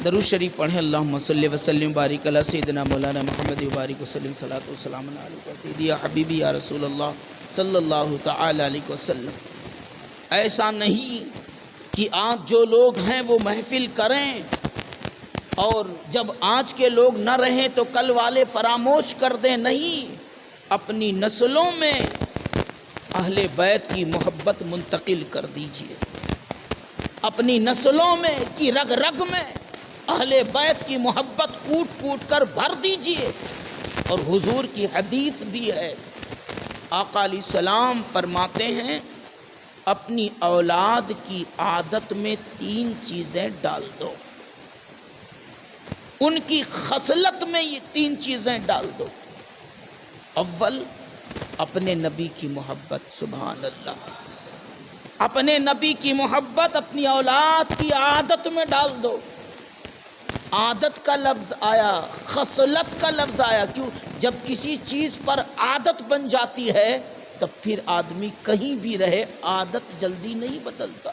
درود شریف پڑھیں۔ اللہم صلی وسلم بارک علی سیدنا مولانا محمد وبارک وسلم صلاۃ والسلام علیک سیدی یا حبیبی یا رسول اللہ صلی اللہ تعالی علیہ وسلم۔ ایسا نہیں کہ آج جو لوگ ہیں وہ محفل کریں اور جب آج کے لوگ نہ رہیں تو کل والے فراموش کر دیں، نہیں، اپنی نسلوں میں اہل بیت کی محبت منتقل کر دیجئے، اپنی نسلوں میں کی رگ رگ میں اہل بیت کی محبت کوٹ کوٹ کر بھر دیجئے۔ اور حضور کی حدیث بھی ہے، آقا علیہ السلام فرماتے ہیں اپنی اولاد کی عادت میں 3 چیزیں ڈال دو، ان کی خصلت میں یہ 3 چیزیں ڈال دو۔ اول، اپنے نبی کی محبت، سبحان اللہ، اپنے نبی کی محبت اپنی اولاد کی عادت میں ڈال دو۔ عادت کا لفظ آیا، خصلت کا لفظ آیا، کیوں؟ جب کسی چیز پر عادت بن جاتی ہے تب پھر آدمی کہیں بھی رہے عادت جلدی نہیں بدلتا۔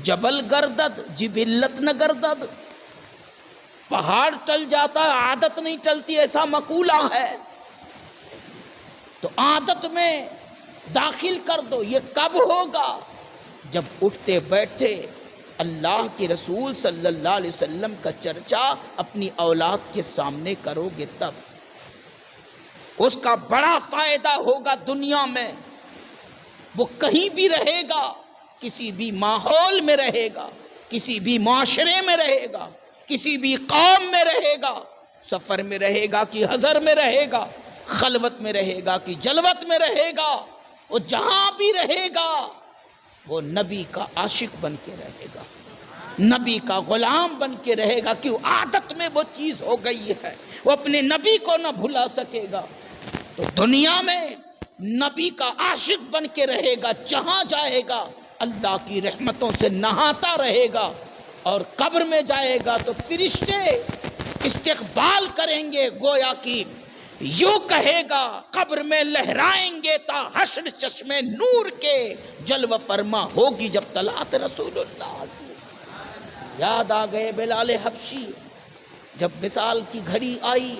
جبل گردد جبلت نہ گردد، پہاڑ ٹل جاتا ہے عادت نہیں ٹلتی، ایسا مقولہ ہے۔ تو عادت میں داخل کر دو۔ یہ کب ہوگا؟ جب اٹھتے بیٹھتے اللہ کے رسول صلی اللہ علیہ وسلم کا چرچا اپنی اولاد کے سامنے کرو گے تب اس کا بڑا فائدہ ہوگا دنیا میں۔ وہ کہیں بھی رہے گا، کسی بھی ماحول میں رہے گا، کسی بھی معاشرے میں رہے گا، کسی بھی قوم میں رہے گا، سفر میں رہے گا کہ حضر میں رہے گا، خلوت میں رہے گا کہ جلوت میں رہے گا، وہ جہاں بھی رہے گا وہ نبی کا عاشق بن کے رہے گا، نبی کا غلام بن کے رہے گا، کیوں؟ عادت میں وہ چیز ہو گئی ہے، وہ اپنے نبی کو نہ بھلا سکے گا۔ تو دنیا میں نبی کا عاشق بن کے رہے گا، جہاں جائے گا اللہ کی رحمتوں سے نہاتا رہے گا، اور قبر میں جائے گا تو فرشتے استقبال کریں گے، گویا کی یوں کہے گا، قبر میں لہرائیں گے تا حشر چشمے نور کے، جلوہ فرما ہوگی جب طلعت رسول اللہ کی۔ یاد آ گئے بلال حبشی، جب وصال کی گھڑی آئی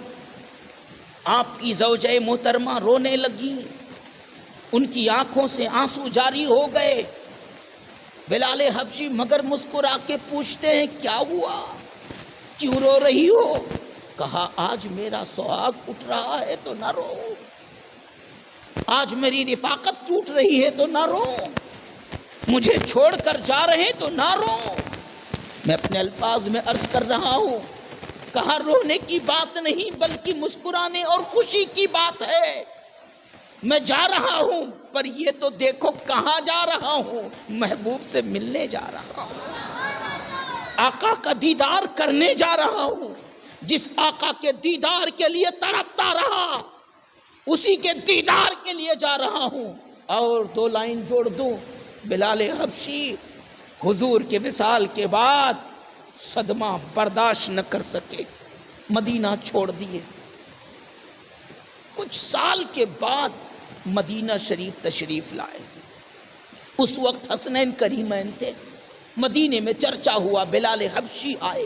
آپ کی زوجہ محترمہ رونے لگی، ان کی آنکھوں سے آنسو جاری ہو گئے۔ بلال حبشی مگر مسکرا کے پوچھتے ہیں کیا ہوا، کیوں رو رہی ہو؟ کہا آج میرا سہاگ اٹھ رہا ہے تو نہ رو، آج میری رفاقت ٹوٹ رہی ہے تو نہ رو، مجھے چھوڑ کر جا رہے تو نہ رو۔ میں اپنے الفاظ میں عرض کر رہا ہوں، کہا رونے کی بات نہیں بلکہ مسکرانے اور خوشی کی بات ہے۔ میں جا رہا ہوں پر یہ تو دیکھو کہاں جا رہا ہوں، محبوب سے ملنے جا رہا ہوں، آقا کا دیدار کرنے جا رہا ہوں۔ جس آقا کے دیدار کے لیے تڑپتا رہا اسی کے دیدار کے لیے جا رہا ہوں۔ اور 2 لائن جوڑ دوں، بلال حبشی حضور کے وصال کے بعد صدمہ برداشت نہ کر سکے، مدینہ چھوڑ دیے۔ کچھ سال کے بعد مدینہ شریف تشریف لائے۔ اس وقت حسنین کریمین تھے، مدینے میں چرچا ہوا، بلال حبشی آئے،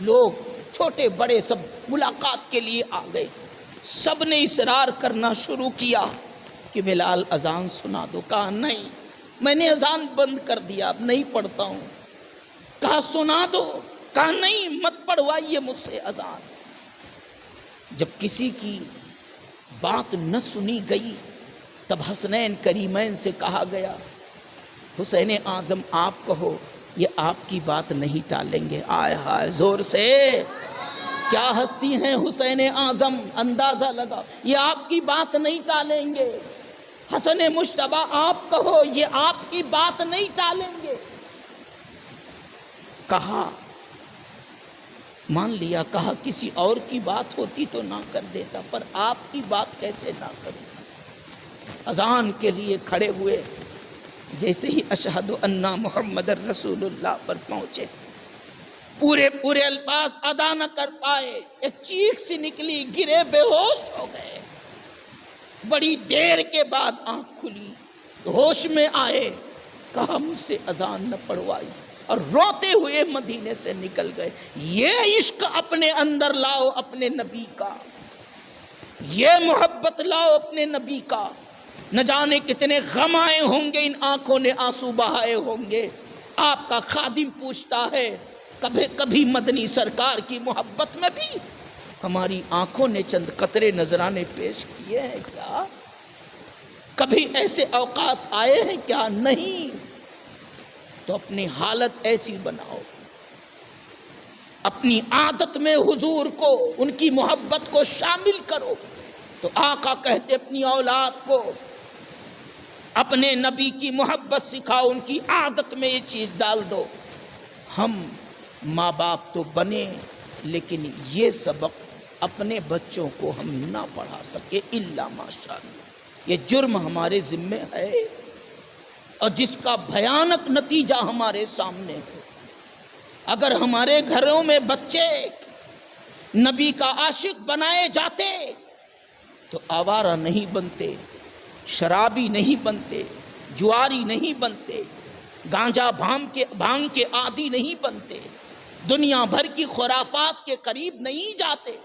لوگ چھوٹے بڑے سب ملاقات کے لیے آ گئے۔ سب نے اصرار کرنا شروع کیا کہ بلال اذان سنا دو۔ کہا نہیں، میں نے اذان بند کر دیا، اب نہیں پڑھتا ہوں۔ کہا سنا دو، کہا نہیں مت پڑھوائیے مجھ سے اذان۔ جب کسی کی بات نہ سنی گئی تب حسنین کریمین سے کہا گیا حسین اعظم آپ کہو، یہ آپ کی بات نہیں ٹالیں گے۔ آئے ہائے، زور سے کیا ہستی ہیں حسین اعظم، اندازہ لگا، یہ آپ کی بات نہیں ٹالیں گے۔ حسن مجتبیٰ آپ کہو، یہ آپ کی بات نہیں ٹالیں گے۔ کہا مان لیا، کہا کسی اور کی بات ہوتی تو نہ کر دیتا، پر آپ کی بات کیسے نہ کروں۔ اذان کے لیے کھڑے ہوئے، جیسے ہی اشہد ان محمد رسول اللہ پر پہنچے پورے الفاظ ادا نہ کر پائے، ایک چیخ سی نکلی، گرے بے ہوش ہو گئے۔ بڑی دیر کے بعد آنکھ کھلی، ہوش میں آئے، کہا مجھ سے اذان نہ پڑھوائی، اور روتے ہوئے مدینے سے نکل گئے۔ یہ عشق اپنے اندر لاؤ اپنے نبی کا، یہ محبت لاؤ اپنے نبی کا۔ نہ جانے کتنے غم آئے ہوں گے، ان آنکھوں نے آنسو بہائے ہوں گے۔ آپ کا خادم پوچھتا ہے کبھی کبھی مدنی سرکار کی محبت میں بھی ہماری آنکھوں نے چند قطرے نذرانے پیش کیے ہیں کیا؟ کبھی ایسے اوقات آئے ہیں کیا؟ نہیں۔ تو اپنی حالت ایسی بناؤ، اپنی عادت میں حضور کو، ان کی محبت کو شامل کرو۔ تو آقا کہتے اپنی اولاد کو اپنے نبی کی محبت سکھاؤ، ان کی عادت میں یہ چیز ڈال دو۔ ہم ماں باپ تو بنے لیکن یہ سبق اپنے بچوں کو ہم نہ پڑھا سکے الا ماشاءاللہ۔ یہ جرم ہمارے ذمہ ہے اور جس کا بھیانک نتیجہ ہمارے سامنے ہے۔ اگر ہمارے گھروں میں بچے نبی کا عاشق بنائے جاتے تو آوارہ نہیں بنتے، شرابی نہیں بنتے، جواری نہیں بنتے، گانجا بھانگ کے عادی نہیں بنتے، دنیا بھر کی خرافات کے قریب نہیں جاتے۔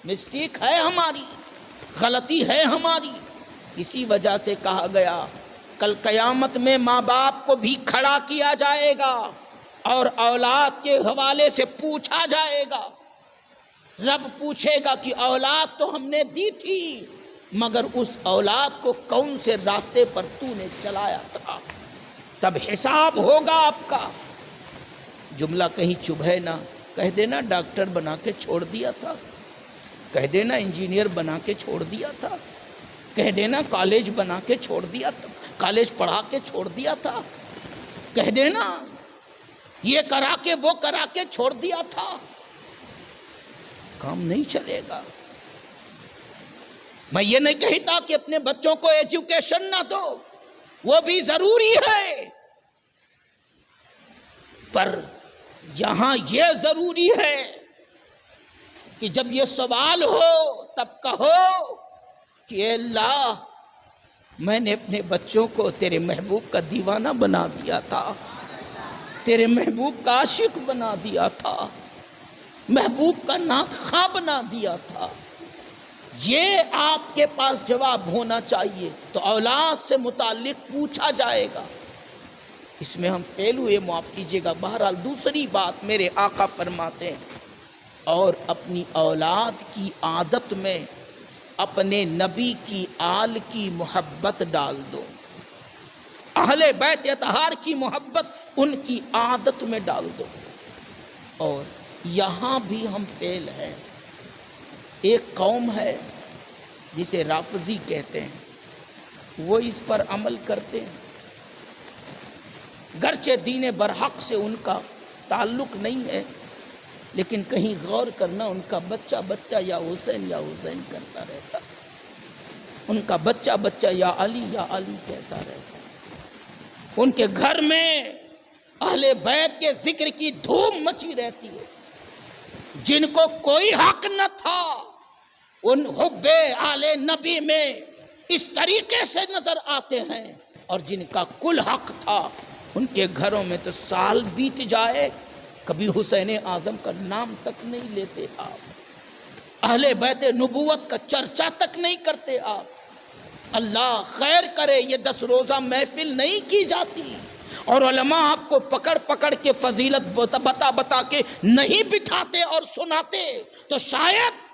مسٹیک ہے ہماری، غلطی ہے ہماری۔ اسی وجہ سے کہا گیا کل قیامت میں ماں باپ کو بھی کھڑا کیا جائے گا اور اولاد کے حوالے سے پوچھا جائے گا۔ رب پوچھے گا کہ اولاد تو ہم نے دی تھی، مگر اس اولاد کو کون سے راستے پر تو نے چلایا تھا؟ تب حساب ہوگا آپ کا۔ جملہ کہیں چبھے نہ، کہہ دینا ڈاکٹر بنا کے چھوڑ دیا تھا، کہہ دینا انجینئر بنا کے چھوڑ دیا تھا، کہہ دینا کالج بنا کے چھوڑ دیا تھا، کالج پڑھا کے چھوڑ دیا تھا، کہہ دینا یہ کرا کے وہ کرا کے چھوڑ دیا تھا۔ کام نہیں چلے گا۔ میں یہ نہیں کہتا کہ اپنے بچوں کو ایجوکیشن نہ دو، وہ بھی ضروری ہے، پر یہاں یہ ضروری ہے کہ جب یہ سوال ہو تب کہو کہ اے اللہ میں نے اپنے بچوں کو تیرے محبوب کا دیوانہ بنا دیا تھا، تیرے محبوب کا عاشق بنا دیا تھا، محبوب کا نعت خواں بنا دیا تھا۔ یہ آپ کے پاس جواب ہونا چاہیے۔ تو اولاد سے متعلق پوچھا جائے گا۔ اس میں ہم فیل ہوئے، معاف کیجیے گا۔ بہرحال دوسری بات میرے آقا فرماتے ہیں اور اپنی اولاد کی عادت میں اپنے نبی کی آل کی محبت ڈال دو، اہل بیت اطہار کی محبت ان کی عادت میں ڈال دو۔ اور یہاں بھی ہم فیل ہیں۔ ایک قوم ہے جسے رافضی کہتے ہیں، وہ اس پر عمل کرتے ہیں، گرچہ دین برحق سے ان کا تعلق نہیں ہے، لیکن کہیں غور کرنا ان کا بچہ بچہ یا حسین کرتا رہتا، ان کا بچہ بچہ یا علی کہتا رہتا۔ ان کے گھر میں اہل بیت کے ذکر کی دھوم مچی رہتی ہے۔ جن کو کوئی حق نہ تھا ان حب آل نبی میں اس طریقے سے نظر آتے ہیں، اور جن کا کل حق تھا ان کے گھروں میں تو سال بیت جائے کبھی حسین اعظم کا نام تک نہیں لیتے آپ، اہل بیت نبوت کا چرچا تک نہیں کرتے آپ۔ اللہ خیر کرے یہ 10 روزہ محفل نہیں کی جاتی اور علماء آپ کو پکڑ پکڑ کے فضیلت بتا کے نہیں بٹھاتے اور سناتے تو شاید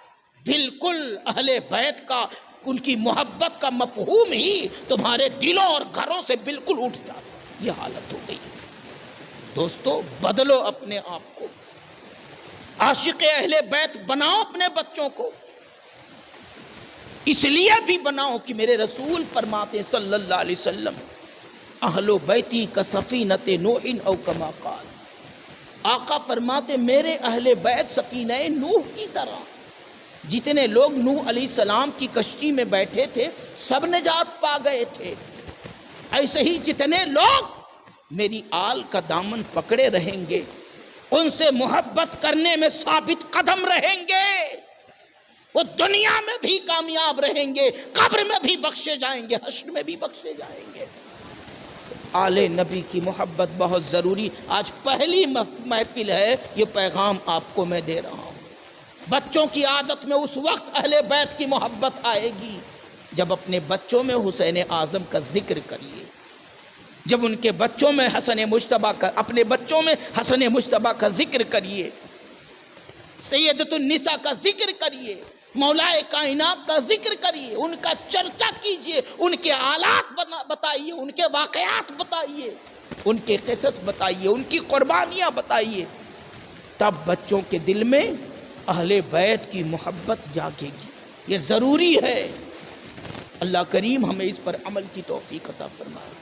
بالکل اہل بیت کا، ان کی محبت کا مفہوم ہی تمہارے دلوں اور گھروں سے بالکل اٹھ جاتا۔ یہ حالت ہو گئی۔ دوستو بدلو اپنے آپ کو، عاشق اہل بیت بناؤ اپنے بچوں کو۔ اس لیے بھی بناؤ کہ میرے رسول فرماتے صلی اللہ علیہ وسلم اہل بیتی کا سفینۃ نوح او کما قال، آقا فرماتے میرے اہل بیت سفینہ نوح کی طرح، جتنے لوگ نوح علیہ السلام کی کشتی میں بیٹھے تھے سب نجات پا گئے تھے، ایسے ہی جتنے لوگ میری آل کا دامن پکڑے رہیں گے، ان سے محبت کرنے میں ثابت قدم رہیں گے، وہ دنیا میں بھی کامیاب رہیں گے، قبر میں بھی بخشے جائیں گے، حشر میں بھی بخشے جائیں گے۔ آل نبی کی محبت بہت ضروری. آج پہلی محفل ہے، یہ پیغام آپ کو میں دے رہا ہوں. بچوں کی عادت میں اس وقت اہل بیت کی محبت آئے گی جب اپنے بچوں میں حسین اعظم کا ذکر کریے، جب ان کے بچوں میں اپنے بچوں میں حسن مجتبیٰ کا ذکر کریے، سیدۃ النساء کا ذکر کریے، مولا کائنات کا ذکر کریے، ان کا چرچا کیجئے، ان کے حالات بتائیے، ان کے واقعات بتائیے، ان کے قصص بتائیے، ان کی قربانیاں بتائیے. تب بچوں کے دل میں اہل بیت کی محبت جاگے گی. یہ ضروری ہے. اللہ کریم ہمیں اس پر عمل کی توفیق عطا فرمائے.